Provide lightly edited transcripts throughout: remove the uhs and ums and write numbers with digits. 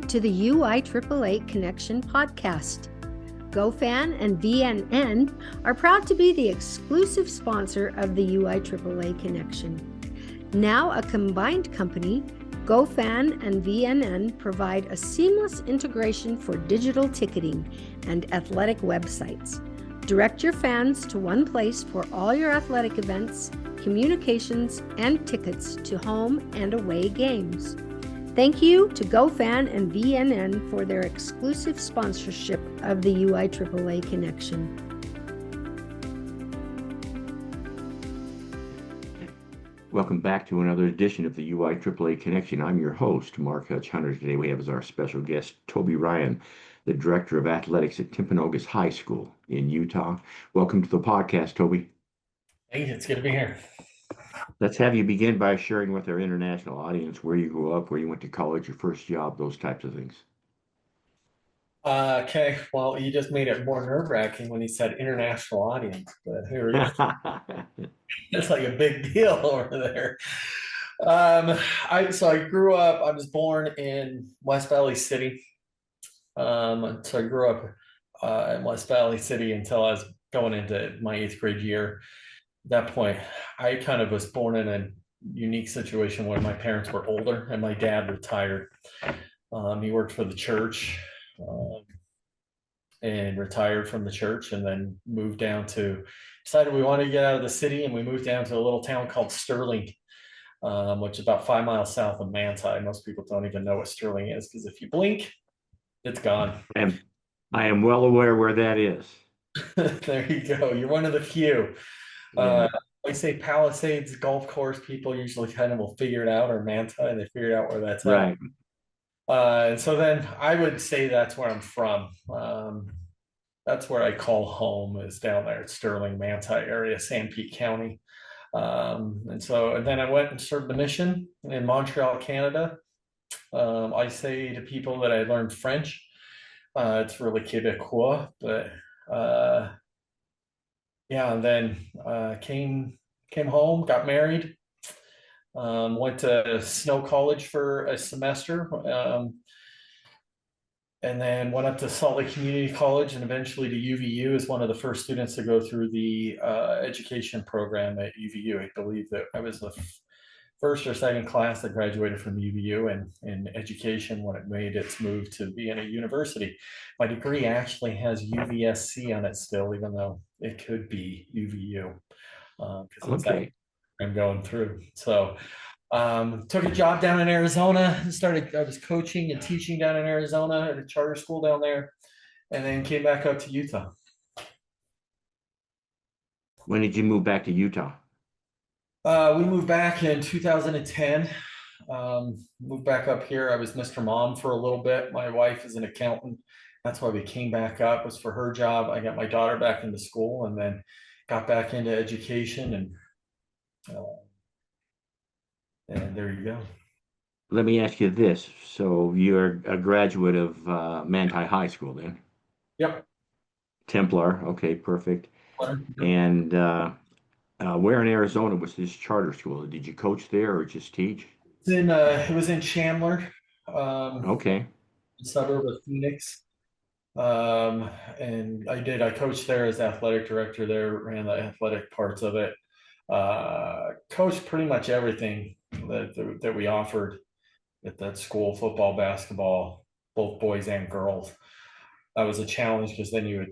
to the UIAAA Connection podcast. GoFan and VNN are proud to be the exclusive sponsor of the UIAAA Connection. Now a combined company, GoFan and VNN provide a seamless integration for digital ticketing and athletic websites. Direct your fans to one place for all your athletic events, communications, and tickets to home and away games. Thank you to GoFan and VNN for their exclusive sponsorship of the UIAAA Connection. Welcome back to another edition of the UIAAA Connection. I'm your host, Mark Hutch Hunter. Today we have as our special guest, Toby Ryan, the Director of Athletics at Timpanogos High School in Utah. Welcome to the podcast, Toby. Hey, it's good to be here. Let's have you begin by sharing with our international audience where you grew up, where you went to college, your first job, those types of things. Okay, well, you just made it more nerve-wracking when you said international audience, but here we go. It's like a big deal over there. I grew up, I was born in West Valley City. So I grew up in West Valley City until I was going into my 8th grade year. At that point, I kind of was born in a unique situation where my parents were older and my dad retired. He worked for the church and retired from the church, and then moved down to, decided we wanted to get out of the city, and we moved down to a little town called Sterling, which is about 5 miles south of Manti. Most people don't even know what Sterling is, because if you blink, it's gone. And I am well aware where that is. There you go. You're one of the few. I say Palisades golf course, people usually kind of will figure it out, or Manti, and they figure out where that's right. At. And so then I would say that's where I'm from. That's where I call home, is down there at Sterling, Manti area, Sanpete County. And then I went and served the mission in Montreal, Canada. I say to people that I learned French. It's really Québécois, but yeah, and then came home, got married, went to Snow College for a semester, and then went up to Salt Lake Community College, and eventually to UVU as one of the first students to go through the education program at UVU. I believe that I was the first or second class that graduated from UVU in education when it made its move to being a university. My degree actually has UVSC on it still, even though it could be UVU, because it's that I'm going through. So took a job down in Arizona and I was coaching and teaching down in Arizona at a charter school down there, and then came back up to Utah. When did you move back to Utah? We moved back in 2010. Moved back up here. I was Mr. Mom for a little bit. My wife is an accountant. That's why we came back up, was for her job. I got my daughter back into school, and then got back into education, and there you go. Let me ask you this. So you're a graduate of Manti High School then? Yep. Templar. Okay, perfect. And where in Arizona was this charter school? Did you coach there or just teach? It was in Chandler. Okay. Suburb of Phoenix. And I coached there as athletic director there, ran the athletic parts of it. Coached pretty much everything that we offered at that school: football, basketball, both boys and girls. That was a challenge, because then you'd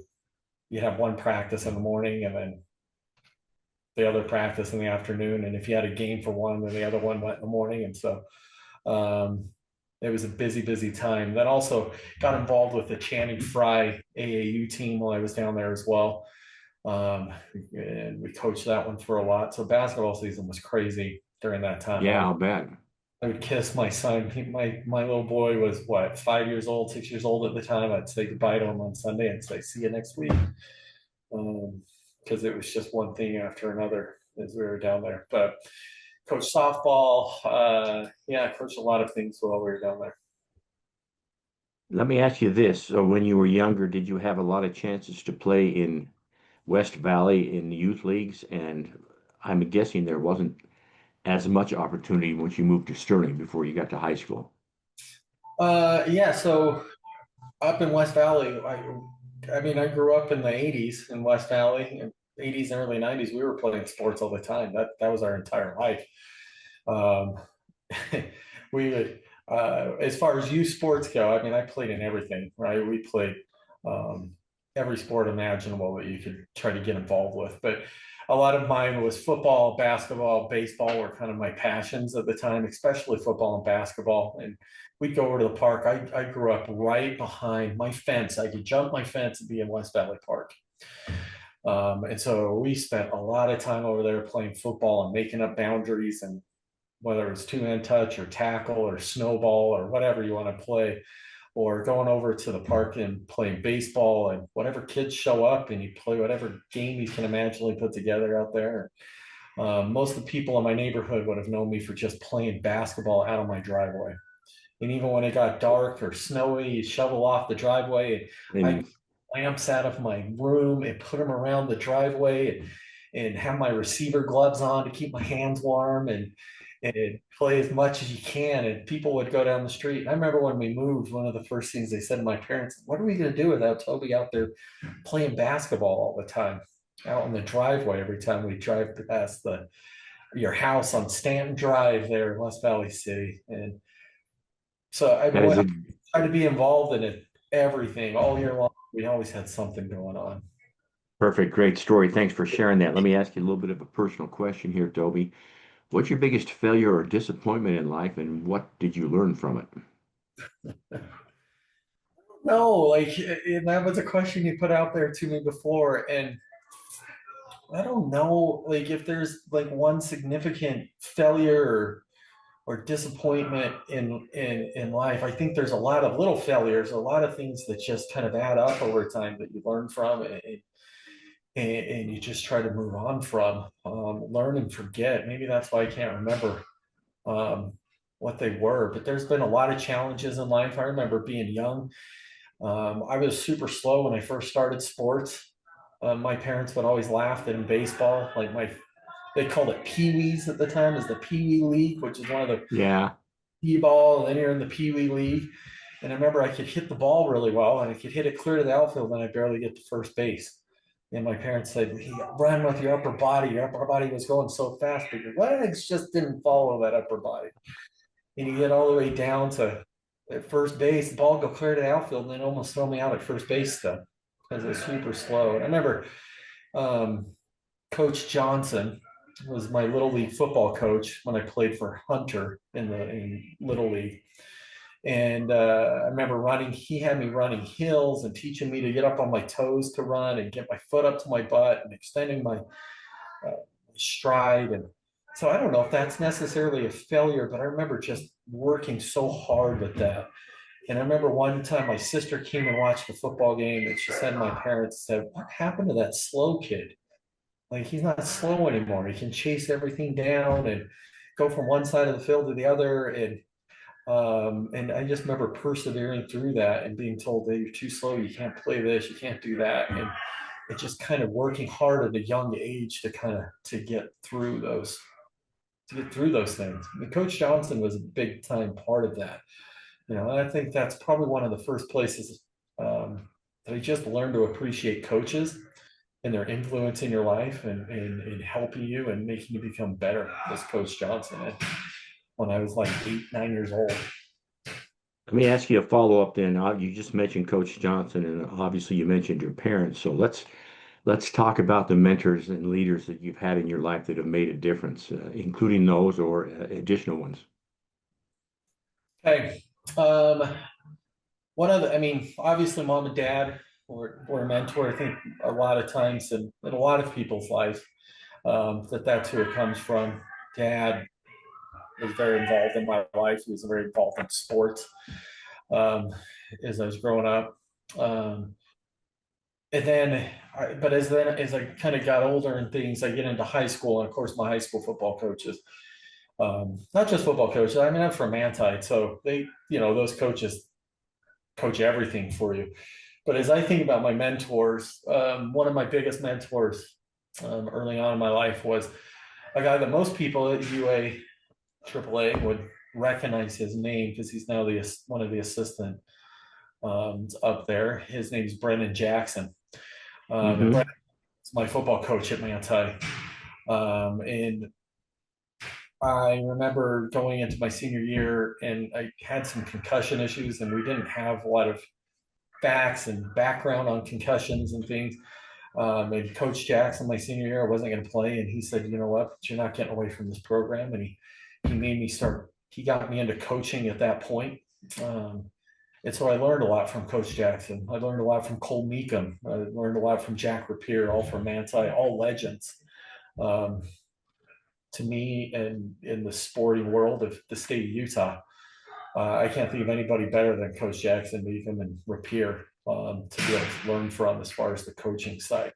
have one practice in the morning and then the other practice in the afternoon, and if you had a game for one, then the other one went in the morning. And so it was a busy time. Then also got involved with the Channing Frye AAU team while I was down there as well, and we coached that one for a lot. So basketball season was crazy during that time. Yeah, I'll bet. I would kiss my son. My little boy was 5 years old, 6 years old at the time. I'd say goodbye to him on Sunday and say, see you next week. Because it was just one thing after another as we were down there. But coached softball. Coached a lot of things while we were down there. Let me ask you this. So when you were younger, did you have a lot of chances to play in West Valley in the youth leagues? And I'm guessing there wasn't as much opportunity once you moved to Sterling before you got to high school. Yeah. So up in West Valley, I mean, I grew up in the 80s in West Valley, 80s and early 90s. We were playing sports all the time. That was our entire life. Um, we would, as far as youth sports go, I mean, I played in everything, right? We played um, every sport imaginable that you could try to get involved with. But a lot of mine was football, basketball, baseball were kind of my passions at the time, especially football and basketball. And we'd go over to the park. I grew up right behind my fence. I could jump my fence and be in West Valley Park. And so we spent a lot of time over there playing football and making up boundaries, and whether it's two-hand touch or tackle or snowball or whatever you want to play, or going over to the park and playing baseball, and whatever kids show up and you play whatever game you can imaginably put together out there. Most of the people in my neighborhood would have known me for just playing basketball out of my driveway. And even when it got dark or snowy, you shovel off the driveway. And I And lamps out of my room and put them around the driveway, and have my receiver gloves on to keep my hands warm, and play as much as you can. And people would go down the street. And I remember when we moved, one of the first things they said to my parents, "What are we going to do without Toby out there playing basketball all the time, out in the driveway every time we drive past your house on Stanton Drive there in West Valley City?" And so I that is mean, a I tried to be involved in it, everything all year long. We always had something going on. perfect, great story. Thanks for sharing that. Let me ask you a little bit of a personal question here, Toby. What's your biggest failure or disappointment in life, and what did you learn from it? No, like, and that was a question you put out there to me before, and I don't know, like, if there's like one significant failure or disappointment in life. I think there's a lot of little failures, a lot of things that just kind of add up over time that you learn from, and you just try to move on from. Learn and forget. Maybe that's why I can't remember um, what they were. But there's been a lot of challenges in life. I remember being young. I was super slow when I first started sports. My parents would always laugh that in baseball, like they called it Pee Wees at the time, is the Pee Wee League, which is one of the Yeah, T-ball, and then you're in the Pee Wee League. And I remember I could hit the ball really well, and I could hit it clear to the outfield, and I barely get to first base. And my parents said, "Hey, run with your upper body. Your upper body was going so fast, but your legs just didn't follow that upper body." And you get all the way down to at first base, the ball go clear to the outfield, and then almost throw me out at first base stuff because it was super slow. And I remember um, Coach Johnson was my little league football coach when I played for Hunter in little league. And I remember running, he had me running hills and teaching me to get up on my toes to run and get my foot up to my butt and extending my stride. And so I don't know if that's necessarily a failure, but I remember just working so hard with that. And I remember one time my sister came and watched the football game, and she said to my parents, said, "What happened to that slow kid? Like, he's not slow anymore. He can chase everything down and go from one side of the field to the other." And I just remember persevering through that and being told that you're too slow, you can't play this, you can't do that. And it just kind of working hard at a young age to kind of to get through those things. And Coach Johnson was a big time part of that. And I think that's probably one of the first places that I just learned to appreciate coaches and their influence in your life, and helping you and making you become better, as Coach Johnson did when I was like 8, 9 years old. let me ask you a follow-up then. You just mentioned Coach Johnson, and obviously you mentioned your parents. So let's talk about the mentors and leaders that you've had in your life that have made a difference, including those or additional ones. Okay. I mean, obviously, mom and dad were a mentor. I think a lot of times in a lot of people's life, that's who it comes from. Dad was very involved in my life. He was very involved in sports um, as I was growing up. Um, and then, as I kind of got older and things, I get into high school, and of course, my high school football coaches, not just football coaches. I mean, I'm from Antioch, so those coaches coach everything for you. But as I think about my mentors, one of my biggest mentors early on in my life was a guy that most people at UIAAA would recognize his name because he's now one of the assistant up there. His name's Brennan Jackson. And Mm-hmm. Brennan is my football coach at Manti. And I remember going into my senior year and I had some concussion issues, and we didn't have a lot of facts and background on concussions and things. And Coach Jackson, my senior year, I wasn't going to play, and he said, "You know what? You're not getting away from this program." And he made me start. He got me into coaching at that point. And so I learned a lot from Coach Jackson. I learned a lot from Cole Meekum. I learned a lot from Jack Rapier, all from Manti, all legends. Um, to me, and in the sporting world of the state of Utah, I can't think of anybody better than Coach Jackson, Meekum, and Rapier to be able to learn from as far as the coaching side.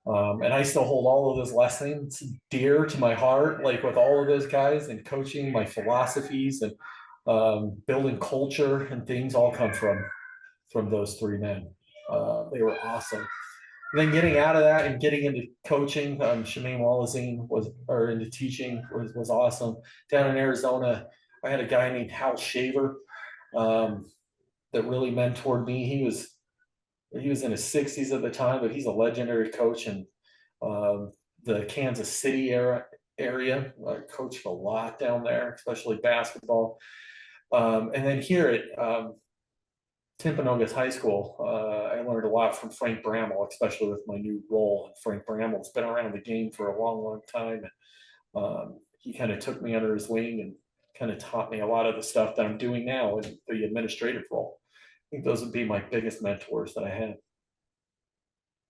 And I still hold all of those lessons dear to my heart, like with all of those guys and coaching, my philosophies and building culture and things all come from those three men. They were awesome. And then getting out of that and getting into coaching, Shemaine Wallazine or into teaching was awesome. Down in Arizona, I had a guy named Hal Shaver that really mentored me. He was in his 60s at the time, but he's a legendary coach in the Kansas City area. I coached a lot down there, especially basketball. And then here at Timpanogos High School, I learned a lot from Frank Bramall, especially with my new role. Frank Bramall's been around the game for a long, long time. And he kind of took me under his wing and kind of taught me a lot of the stuff that I'm doing now in the administrative role. I think those would be my biggest mentors that I had.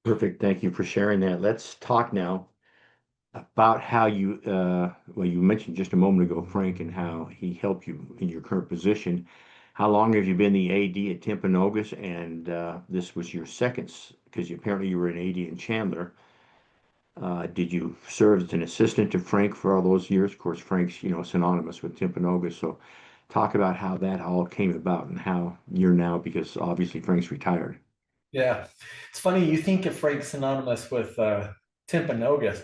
Perfect. Thank you for sharing that. Let's talk now about how you, well, you mentioned just a moment ago, Frank, and how he helped you in your current position. How long have you been the AD at Timpanogos? And this was your second, because apparently you were an AD in Chandler. Did you serve as an assistant to Frank for all those years? Of course, Frank's, synonymous with Timpanogos. So talk about how that all came about and how you're now, because obviously Frank's retired. Yeah, it's funny. You think of Frank synonymous with Timpanogos.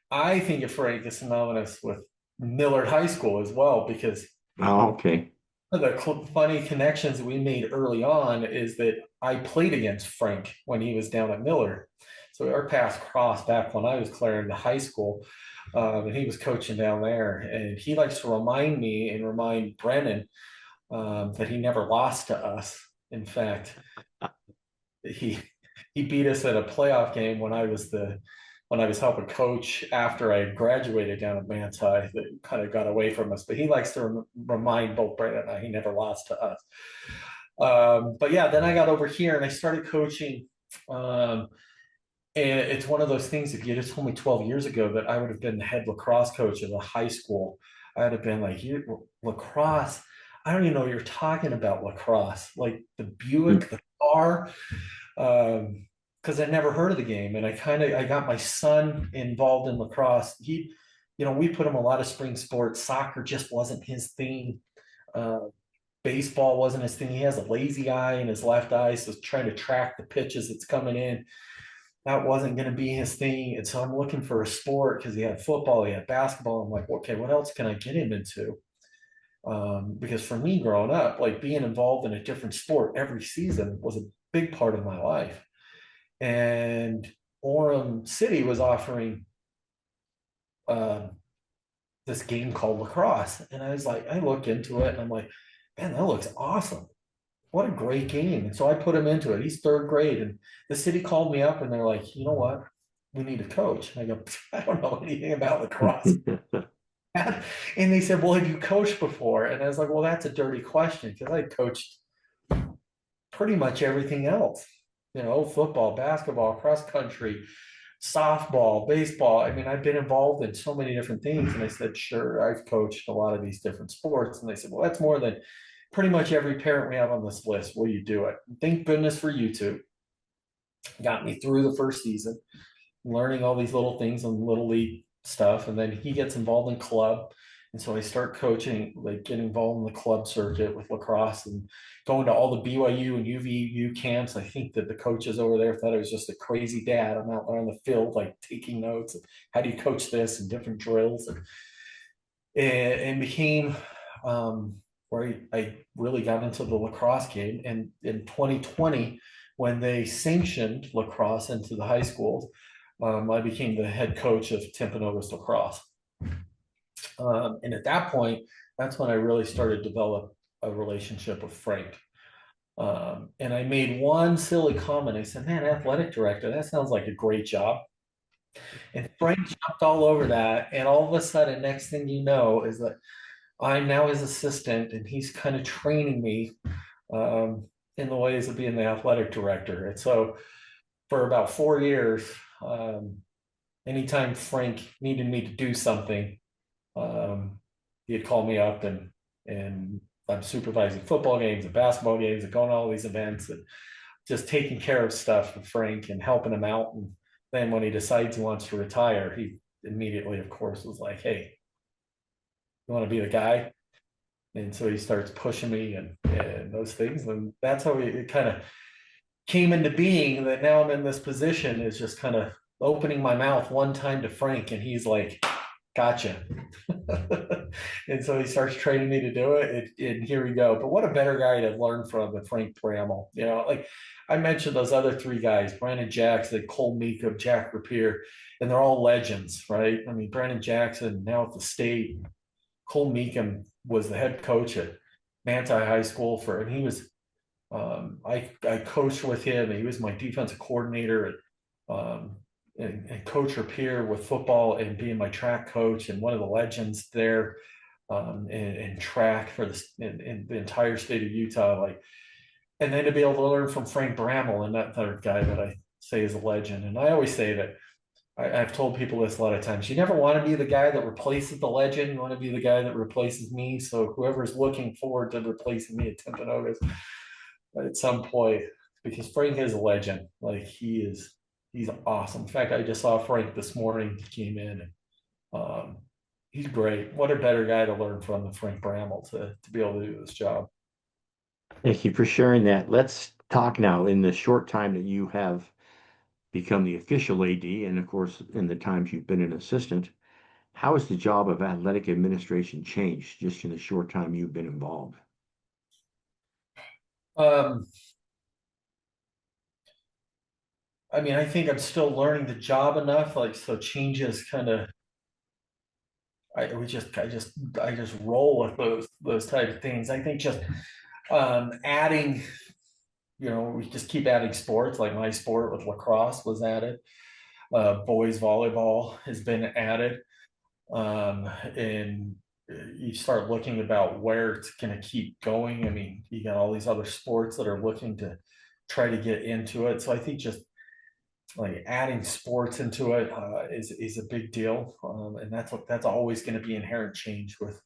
I think of Frank as synonymous with Millard High School as well, because Oh, okay. one of the funny connections we made early on is that I played against Frank when he was down at Millard. So our paths crossed back when I was clearing the high school, and he was coaching down there. And he likes to remind me and remind Brennan that he never lost to us. In fact, he beat us at a playoff game when I was helping coach after I graduated down at Manti. That kind of got away from us, but he likes to remind both Brandon and I he never lost to us. But yeah, then I got over here and I started coaching. And it's one of those things, if you just told me 12 years ago that I would have been the head lacrosse coach of a high school, I'd have been like, lacrosse, I don't even know what you're talking about, lacrosse, like the Buick, the car, because I never heard of the game. And I got my son involved in lacrosse. We put him a lot of spring sports. Soccer just wasn't his thing. Baseball wasn't his thing. He has a lazy eye in his left eye, so trying to track the pitches that's coming in, that wasn't going to be his thing. And so I'm looking for a sport because he had football, he had basketball. I'm like, okay, what else can I get him into? Because for me growing up, like being involved in a different sport every season was a big part of my life. And Orem City was offering this game called lacrosse. And I was like, I look into it and I'm like, man, that looks awesome. What a great game. And so I put him into it. He's third grade. And the city called me up and they're like, you know what? We need a coach. And I go, I don't know anything about lacrosse. And they said, well, have you coached before? And I was like, well, that's a dirty question because I coached pretty much everything else, football, basketball, cross country, softball, baseball. I mean, I've been involved in so many different things. And I said, sure, I've coached a lot of these different sports. And they said, well, that's more than pretty much every parent we have on this list. Will you do it? Thank goodness for YouTube. Got me through the first season, learning all these little things on little league stuff. And then he gets involved in club. And so I start coaching, like getting involved in the club circuit with lacrosse and going to all the BYU and UVU camps. I think that the coaches over there thought I was just a crazy dad. I'm out there on the field, like taking notes. How do you coach this and different drills? And became where I really got into the lacrosse game. And in 2020, when they sanctioned lacrosse into the high schools, I became the head coach of Timpanogos lacrosse. And at that point, that's when I really started to develop a relationship with Frank. And I made one silly comment. I said, man, athletic director, that sounds like a great job. And Frank jumped all over that. And all of a sudden, next thing you know, is that I'm now his assistant and he's kind of training me in the ways of being the athletic director. And so for about 4 years, anytime Frank needed me to do something, he'd call me up and I'm supervising football games and basketball games and going to all these events and just taking care of stuff with Frank and helping him out. And then when he decides he wants to retire, he immediately, of course, was like, hey, you want to be the guy? And so he starts pushing me and those things. And that's how it kind of came into being, that now I'm in this position, is just kind of opening my mouth one time to Frank and he's like, gotcha. And so he starts training me to do it, and here we go. But what a better guy to learn from than Frank Bramall. You know, like I mentioned those other three guys, Brandon Jackson, Cole Meekum, Jack Rapier, and they're all legends, right? I mean, Brandon Jackson now at the state, Cole Meekum was the head coach at Manti High School and he was, I coached with him, and he was my defensive coordinator and Coach Rapier with football and being my track coach and one of the legends there in track for in the entire state of Utah. Like, and then to be able to learn from Frank Bramall, and that third guy that I say is a legend. And I always say that I've told people this a lot of times. You never want to be the guy that replaces the legend. You want to be the guy that replaces me. So whoever's looking forward to replacing me at Timpanogos at some point, because Frank is a legend. Like he's awesome. In fact, I just saw Frank this morning. He came in and he's great. What a better guy to learn from than Frank Bramall to be able to do this job. Thank you for sharing that. Let's talk now. In the short time that you have become the official AD, and of course, in the times you've been an assistant, how has the job of athletic administration changed just in the short time you've been involved? I mean, I think I'm still learning the job enough. Like, so changes kind of, I just roll with those type of things. I think just adding, you know, we just keep adding sports. Like my sport with lacrosse was added. Boys volleyball has been added. And you start looking about where it's going to keep going. I mean, you got all these other sports that are looking to try to get into it. So I think just like adding sports into it is a big deal. And that's always going to be inherent change with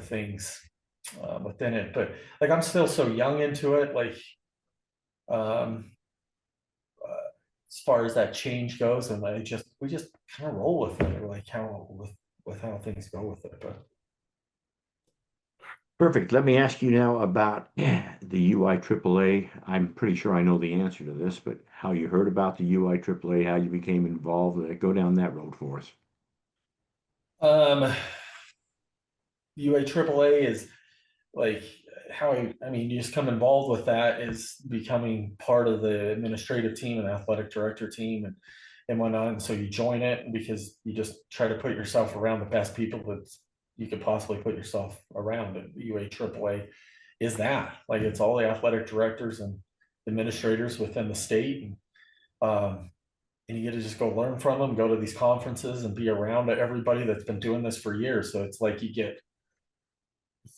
things within it. But like I'm still so young into it, like as far as that change goes, and we just kind of roll with it, or like how with how things go with it. But Perfect. Let me ask you now about the UIAAA. I'm pretty sure I know the answer to this, but how you heard about the UIAAA, how you became involved, go down that road for us. UIAAA is like how I mean, you just come involved with that is becoming part of the administrative team and athletic director team and whatnot. And so you join it because you just try to put yourself around the best people that you could possibly put yourself around. And UIAAA is that, like, it's all the athletic directors and administrators within the state. And you get to just go learn from them, go to these conferences and be around everybody that's been doing this for years. So it's like you get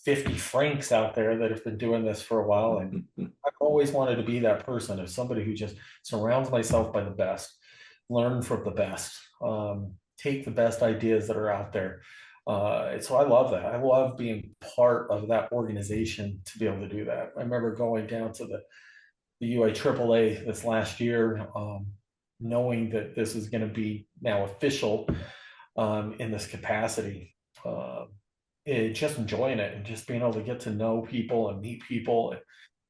50 Franks out there that have been doing this for a while. And I've always wanted to be that person, of somebody who just surrounds myself by the best, learn from the best, take the best ideas that are out there. So I love that. I love being part of that organization to be able to do that. I remember going down to the UIAAA this last year, knowing that this is going to be now official in this capacity. Just enjoying it and just being able to get to know people and meet people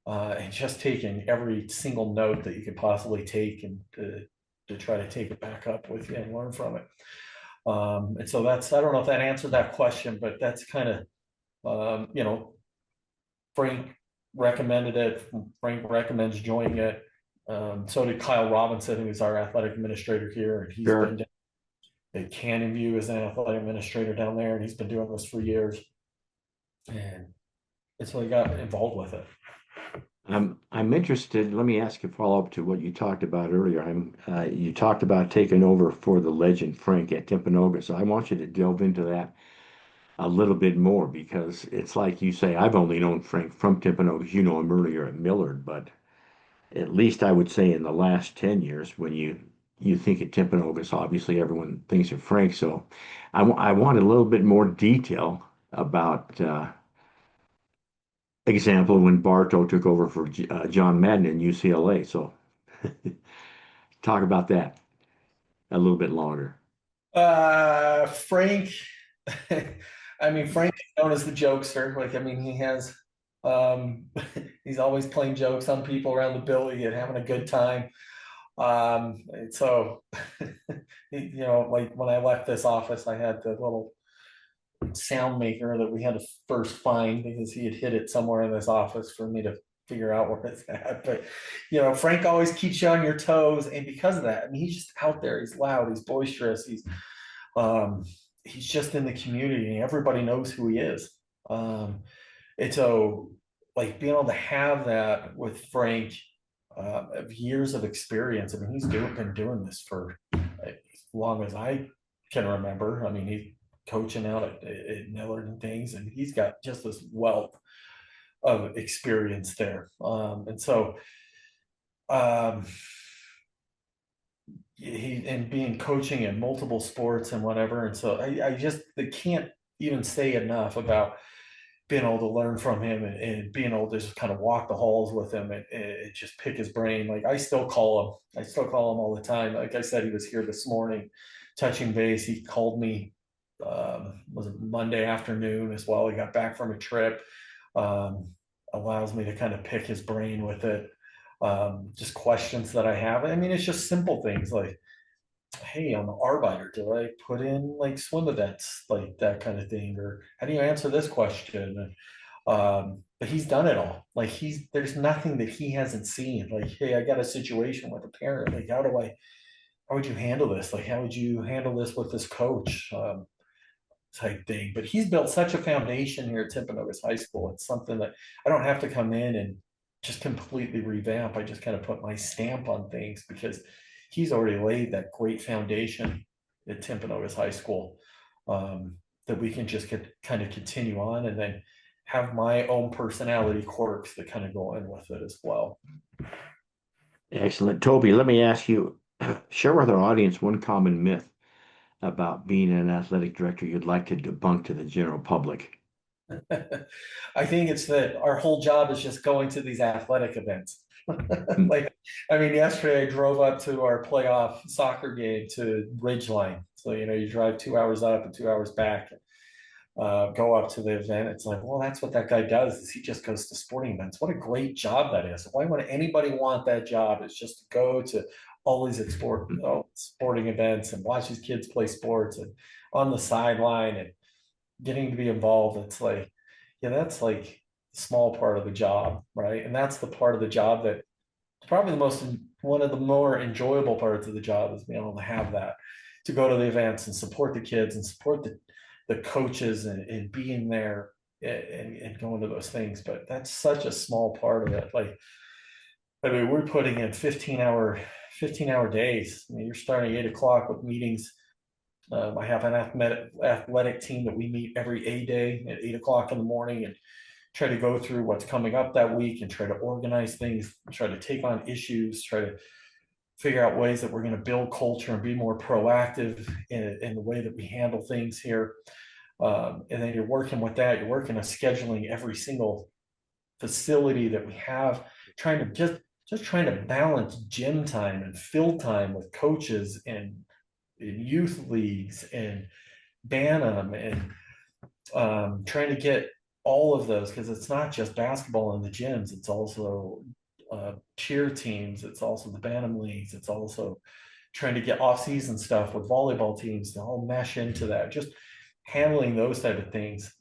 and just taking every single note that you could possibly take and to try to take it back up with you and learn from it. And so I don't know if that answered that question, but that's kind of You know, Frank recommended it. Frank recommends joining it. So did Kyle Robinson, who's our athletic administrator here, and he's been Sure. down at Canyon View as an athletic administrator down there, and he's been doing this for years. And it's really got involved with it. I'm interested. Let me ask a follow-up to what you talked about earlier. You talked about taking over for the legend Frank at Timpanogos. So I want you to delve into that a little bit more because it's like you say, I've only known Frank from Timpanogos. You know him earlier at Millard, but at least I would say in the last 10 years, when you think of Timpanogos, obviously everyone thinks of Frank. So I want a little bit more detail about example when Bartow took over for John Madden in UCLA. So talk about that a little bit longer. Frank, I mean, Frank is known as the jokester. Like, I mean, he has, um, he's always playing jokes on people around the building and having a good time. And so, you know, like when I left this office, I had the little sound maker that we had to first find because he had hid it somewhere in this office for me to figure out where it's at. But you know, Frank always keeps you on your toes, and because of that, I mean, he's just out there. He's loud. He's boisterous. Um, he's just in the community, and everybody knows who he is. And so, like being able to have that with Frank, of years of experience. I mean, been doing this for as long as I can remember. I mean, he coaching out at Millard and things, and he's got just this wealth of experience there. And so um, he and being coaching in multiple sports and whatever. And so I just can't even say enough about being able to learn from him and being able to just kind of walk the halls with him and just pick his brain. Like I still call him. I still call him all the time. Like I said, he was here this morning touching base. He called me was it Monday afternoon as well. He got back from a trip. Um, Allows me to kind of pick his brain with it. Just questions that I have. I mean, it's just simple things like, hey, I'm an arbiter. Do I put in like swim events, like that kind of thing? Or how do you answer this question? But he's done it all. Like there's nothing that he hasn't seen. Like, hey, I got a situation with a parent. Like, how would you handle this? Like, how would you handle this with this coach? Type thing. But he's built such a foundation here at Timpanogos High School. It's something that I don't have to come in and just completely revamp. I just kind of put my stamp on things because he's already laid that great foundation at Timpanogos High School, that we can just kind of continue on and then have my own personality quirks that kind of go in with it as well. Excellent. Toby, let me ask you, share with our audience one common myth about being an athletic director you'd like to debunk to the general public. I think it's that our whole job is just going to these athletic events. Like, I mean, yesterday I drove up to our playoff soccer game to Ridgeline. So, you know, you drive 2 hours up and 2 hours back, go up to the event. It's like, well, that's what that guy does is he just goes to sporting events. What a great job that is. Why would anybody want that job? It's just to go to all these sporting events and watch his kids play sports and on the sideline and getting to be involved. It's like, yeah, that's like a small part of the job, right? And that's the part of the job that probably one of the more enjoyable parts of the job is being able to have that, to go to the events and support the kids and support the coaches and being there and going to those things. But that's such a small part of it. Like, I mean, we're putting in 15-hour days. I mean, you're starting at 8 o'clock with meetings. I have an athletic team that we meet every A day at 8 o'clock in the morning and try to go through what's coming up that week and try to organize things, try to take on issues, try to figure out ways that we're going to build culture and be more proactive in the way that we handle things here. And then you're working with that. You're working on scheduling every single facility that we have, trying to just trying to balance gym time and field time with coaches and in youth leagues and Bantam and trying to get all of those, because it's not just basketball in the gyms, it's also cheer teams, it's also the Bantam leagues, it's also trying to get off-season stuff with volleyball teams to all mesh into that, just handling those type of things.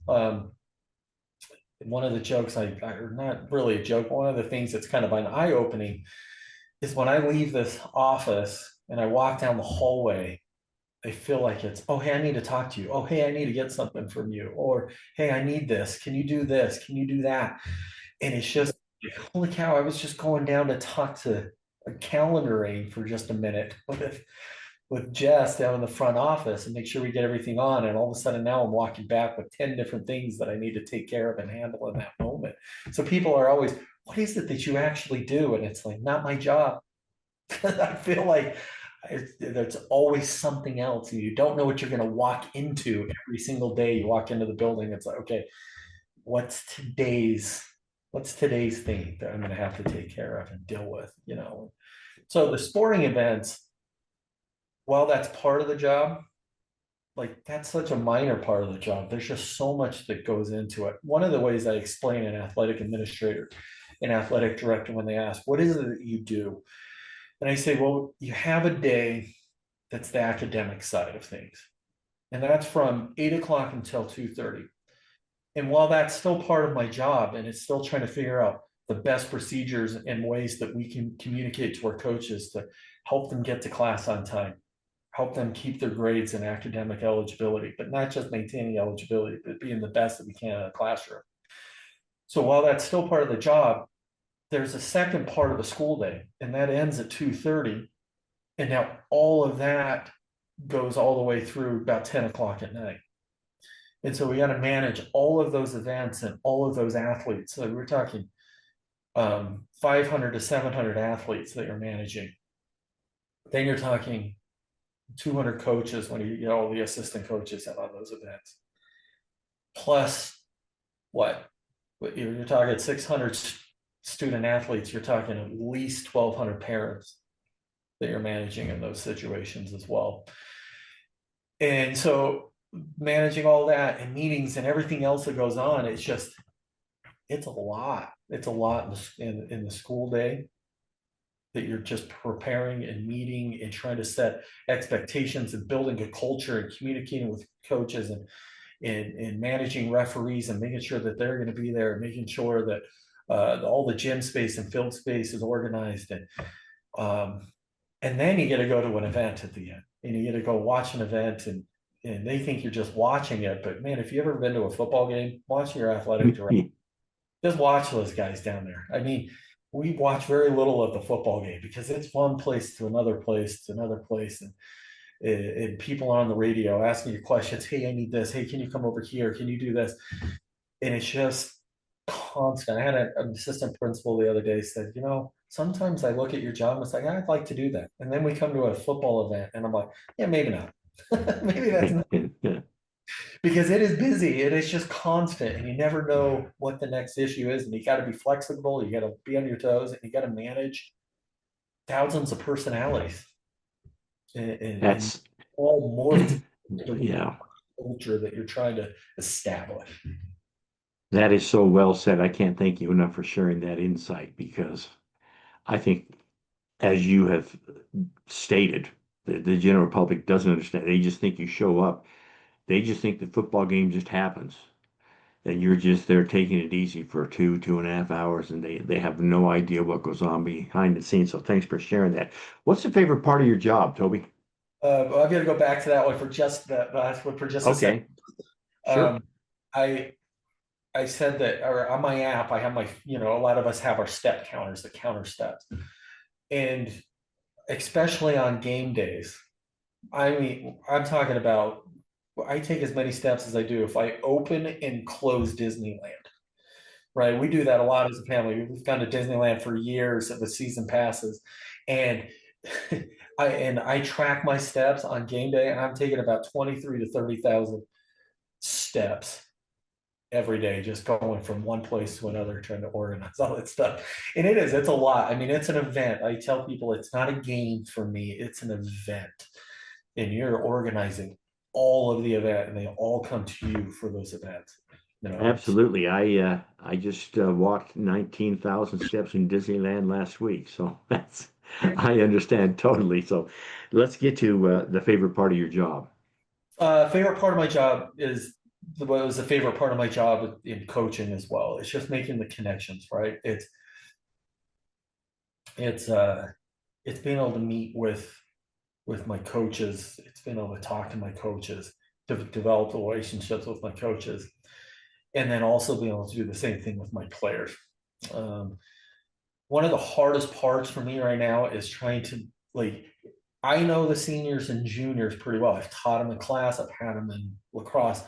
one of the jokes or not really a joke, but one of the things that's kind of an eye opening is when I leave this office and I walk down the hallway, I feel like it's, oh, hey, I need to talk to you. Oh, hey, I need to get something from you. Or, hey, I need this. Can you do this? Can you do that? And it's just, holy cow, I was just going down to talk to a calendaring for just a minute with Jess down in the front office and make sure we get everything on. And all of a sudden now I'm walking back with 10 different things that I need to take care of and handle in that moment. So people are always, what is it that you actually do? And it's like, not my job. I feel like there's always something else. You don't know what you're going to walk into every single day. You walk into the building. It's like, okay, what's today's thing that I'm going to have to take care of and deal with, you know? So the sporting events, while that's part of the job, like that's such a minor part of the job. There's just so much that goes into it. One of the ways I explain an athletic administrator, an athletic director, when they ask, what is it that you do? And I say, well, you have a day that's the academic side of things. And that's from 8 o'clock until 2:30. And while that's still part of my job and it's still trying to figure out the best procedures and ways that we can communicate to our coaches to help them get to class on time, help them keep their grades and academic eligibility, but not just maintaining eligibility, but being the best that we can in a classroom. So while that's still part of the job, there's a second part of the school day, and that ends at 2:30. And now all of that goes all the way through about 10 o'clock at night. And so we got to manage all of those events and all of those athletes. So we're talking 500 to 700 athletes that you're managing. Then you're talking 200 coaches when you get all the assistant coaches on those events. Plus, what? You're talking 600 student athletes. You're talking at least 1,200 parents that you're managing in those situations as well. And so managing all that and meetings and everything else that goes on, it's a lot. It's a lot in the school day that you're just preparing and meeting and trying to set expectations and building a culture and communicating with coaches and managing referees and making sure that they're going to be there and making sure that all the gym space and field space is organized. And then you get to go to an event at the end and you get to go watch an event and they think you're just watching it. But man, if you've ever been to a football game, watch your athletic director. Just watch those guys down there. I mean, we watch very little of the football game because it's one place to another place to another place. And people on the radio asking you questions. Hey, I need this. Hey, can you come over here? Can you do this? And it's just constant. I had an assistant principal the other day said, you know, sometimes I look at your job and it's like, I'd like to do that. And then we come to a football event and I'm like, yeah, maybe not. Maybe that's not. Because it is busy. It is just constant and you never know what the next issue is. And you got to be flexible. You got to be on your toes and you got to manage thousands of personalities. That's all more yeah. Culture that you're trying to establish. That is so well said. I can't thank you enough for sharing that insight because I think, as you have stated, the general public doesn't understand. They just think you show up. They just think the football game just happens. And you're just there taking it easy for 2.5 hours, and they have no idea what goes on behind the scenes. So thanks for sharing that. What's the favorite part of your job, Toby? Well, I'm going to go back to that one for just that last one for just a second. Sure. I said that, or on my app, I have my, you know, a lot of us have our step counters, the counter steps. And especially on game days, I mean, I'm talking about, I take as many steps as I do if I open and close Disneyland, right? We do that a lot as a family. We've gone to Disneyland for years of the season passes. And I track my steps on game day and I'm taking about 23 to 30,000 steps every day, just going from one place to another, trying to organize all that stuff. And it's a lot. I mean, it's an event. I tell people it's not a game for me, it's an event. And you're organizing all of the event and they all come to you for those events. You know, absolutely. I just walked 19,000 steps in Disneyland last week. So I understand totally. So let's get to the favorite part of your job. Favorite part of my job is what was the favorite part of my job in coaching as well. It's just making the connections, right? It's being able to meet with my coaches. It's being able to talk to my coaches, to develop relationships with my coaches, and then also being able to do the same thing with my players. One of the hardest parts for me right now is trying to, like, I know the seniors and juniors pretty well. I've taught them in class. I've had them in lacrosse.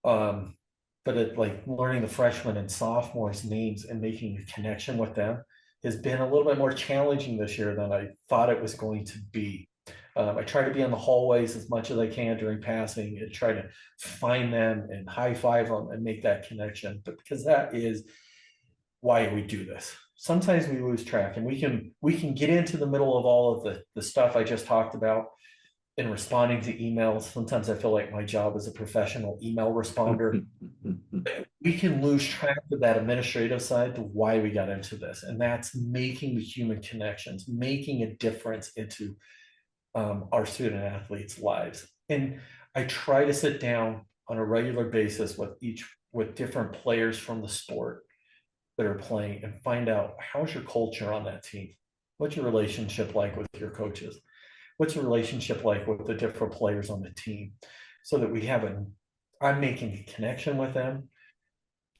But like learning the freshmen and sophomores' names and making a connection with them has been a little bit more challenging this year than I thought it was going to be. I try to be in the hallways as much as I can during passing and try to find them and high five them and make that connection. But because that is why we do this. Sometimes we lose track, and we can get into the middle of all of the stuff I just talked about in responding to emails. Sometimes I feel like my job as a professional email responder. We can lose track of that administrative side to why we got into this. And that's making the human connections, making a difference into our student athletes' lives. And I try to sit down on a regular basis with different players from the sport that are playing and find out, how's your culture on that team? What's your relationship like with your coaches? What's your relationship like with the different players on the team? So that I'm making a connection with them,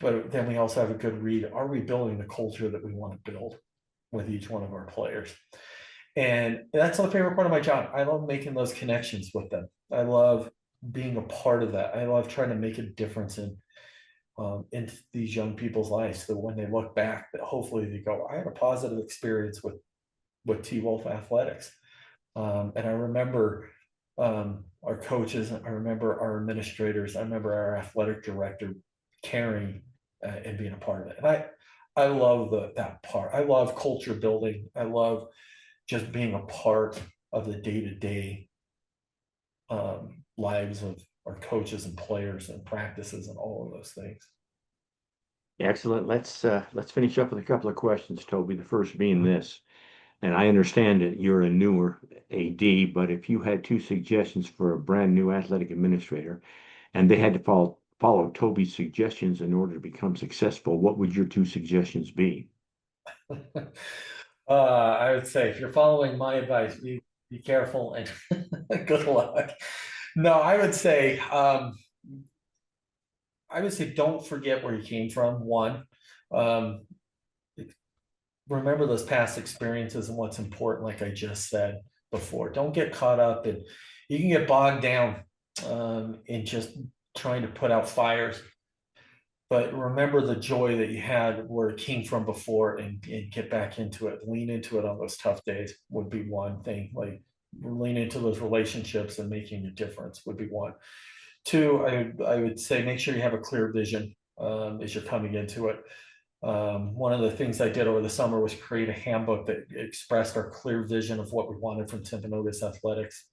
but then we also have a good read. Are we building the culture that we want to build with each one of our players? And that's the favorite part of my job. I love making those connections with them. I love being a part of that. I love trying to make a difference in these young people's lives, so that when they look back, that hopefully they go, I had a positive experience with T-Wolf Athletics. And I remember our coaches, I remember our administrators, I remember our athletic director caring and being a part of it. And I love that part. I love culture building. I love just being a part of the day-to-day lives of our coaches and players and practices and all of those things. Excellent. Let's finish up with a couple of questions, Toby. The first being this, and I understand that you're a newer AD, but if you had two suggestions for a brand new athletic administrator, and they had to follow Toby's suggestions in order to become successful, what would your two suggestions be? I would say, if you're following my advice, be careful and good luck. No, I would say don't forget where you came from. One, remember those past experiences and what's important, like I just said before. Don't get caught up and you can get bogged down in just trying to put out fires. But remember the joy that you had where it came from before, and get back into it. Lean into it on those tough days would be one thing. Like, lean into those relationships and making a difference would be one. Two, I would say make sure you have a clear vision as you're coming into it. One of the things I did over the summer was create a handbook that expressed our clear vision of what we wanted from Timpanogos athletics.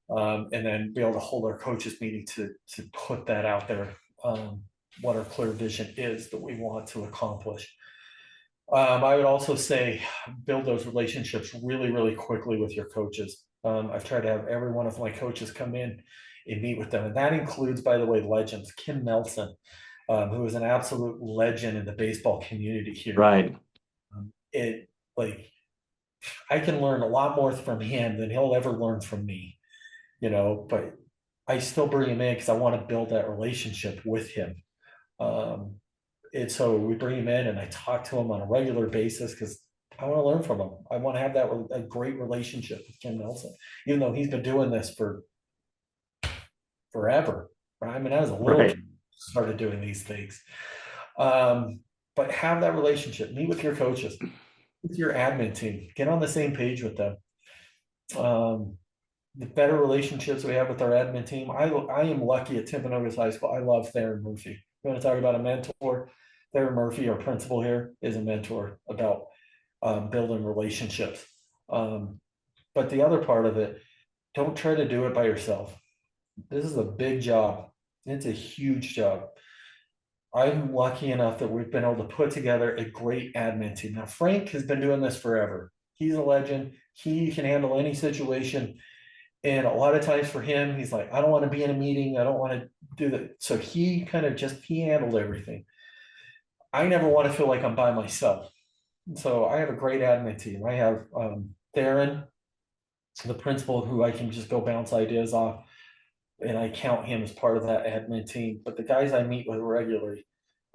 And then be able to hold our coaches meeting to put that out there. What our clear vision is that we want to accomplish. I would also say build those relationships really, really quickly with your coaches. I've tried to have every one of my coaches come in and meet with them. And that includes, by the way, legends. Kim Nelson, who is an absolute legend in the baseball community here. Right. I can learn a lot more from him than he'll ever learn from me, but I still bring him in because I want to build that relationship with him. And so we bring him in and I talk to him on a regular basis because I want to learn from him. I want to have a great relationship with Kim Nelson, even though he's been doing this for forever. Right? I mean, I was a little kid, started doing these things. But have that relationship, meet with your coaches, with your admin team, get on the same page with them. The better relationships we have with our admin team. I am lucky at Timpanogos High School. I love Theron Murphy. You want to talk about a mentor? Theron Murphy, our principal here, is a mentor about building relationships. But the other part of it, don't try to do it by yourself. This is a big job. It's a huge job. I'm lucky enough that we've been able to put together a great admin team. Now, Frank has been doing this forever. He's a legend. He can handle any situation. And a lot of times for him, he's like, I don't want to be in a meeting. I don't want to do that. So he he handled everything. I never want to feel like I'm by myself. So I have a great admin team. I have Theron, the principal, who I can just go bounce ideas off, and I count him as part of that admin team. But the guys I meet with regularly,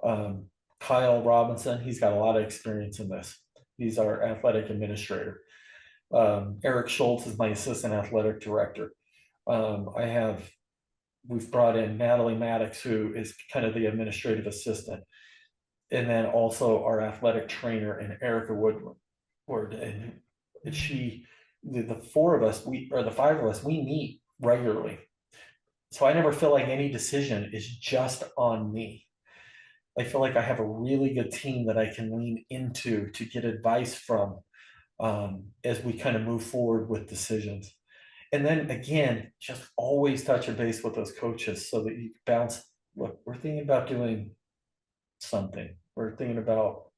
um, Kyle Robinson, he's got a lot of experience in this. He's our athletic administrator. Eric Schultz is my assistant athletic director. We've brought in Natalie Maddox, who is kind of the administrative assistant, and then also our athletic trainer and Erica Woodward. And the four of us, the five of us, we meet regularly. So I never feel like any decision is just on me. I feel like I have a really good team that I can lean into to get advice from as we kind of move forward with decisions. And then again, just always touch a base with those coaches so that you bounce. Look, we're thinking about doing something. We're thinking about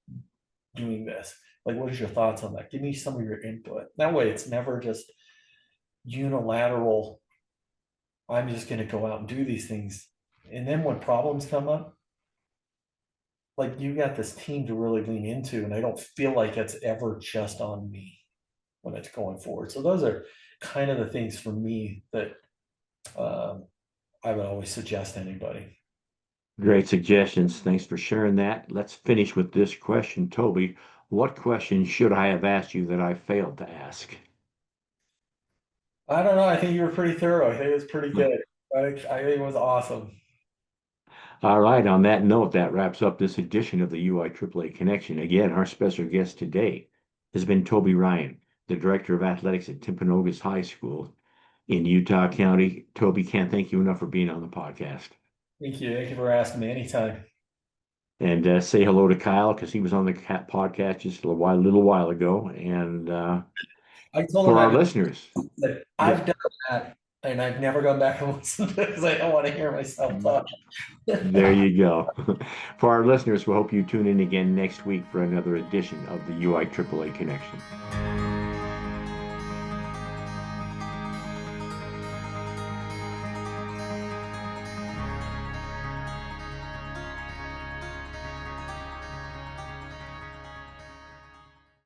doing this. Like, what is your thoughts on that? Give me some of your input. That way, it's never just unilateral. I'm just going to go out and do these things. And then when problems come up, like, you got this team to really lean into, and I don't feel like it's ever just on me when it's going forward. So those are kind of the things for me that I would always suggest to anybody. Great suggestions. Thanks for sharing that. Let's finish with this question, Toby. What question should I have asked you that I failed to ask? I don't know. I think you were pretty thorough. I think it was pretty good. I think it was awesome. All right. On that note, that wraps up this edition of the UIAAA Connection. Again, our special guest today has been Toby Ryan, the Director of Athletics at Timpanogos High School in Utah County. Toby, can't thank you enough for being on the podcast. Thank you. Thank you for asking me anytime. And say hello to Kyle, because he was on the podcast just a little while ago. And I told for him our listeners, that I've done that, and I've never gone back and listened to it because I don't want to hear myself talk. there you go. For our listeners, we hope you tune in again next week for another edition of the UIAAA Connection.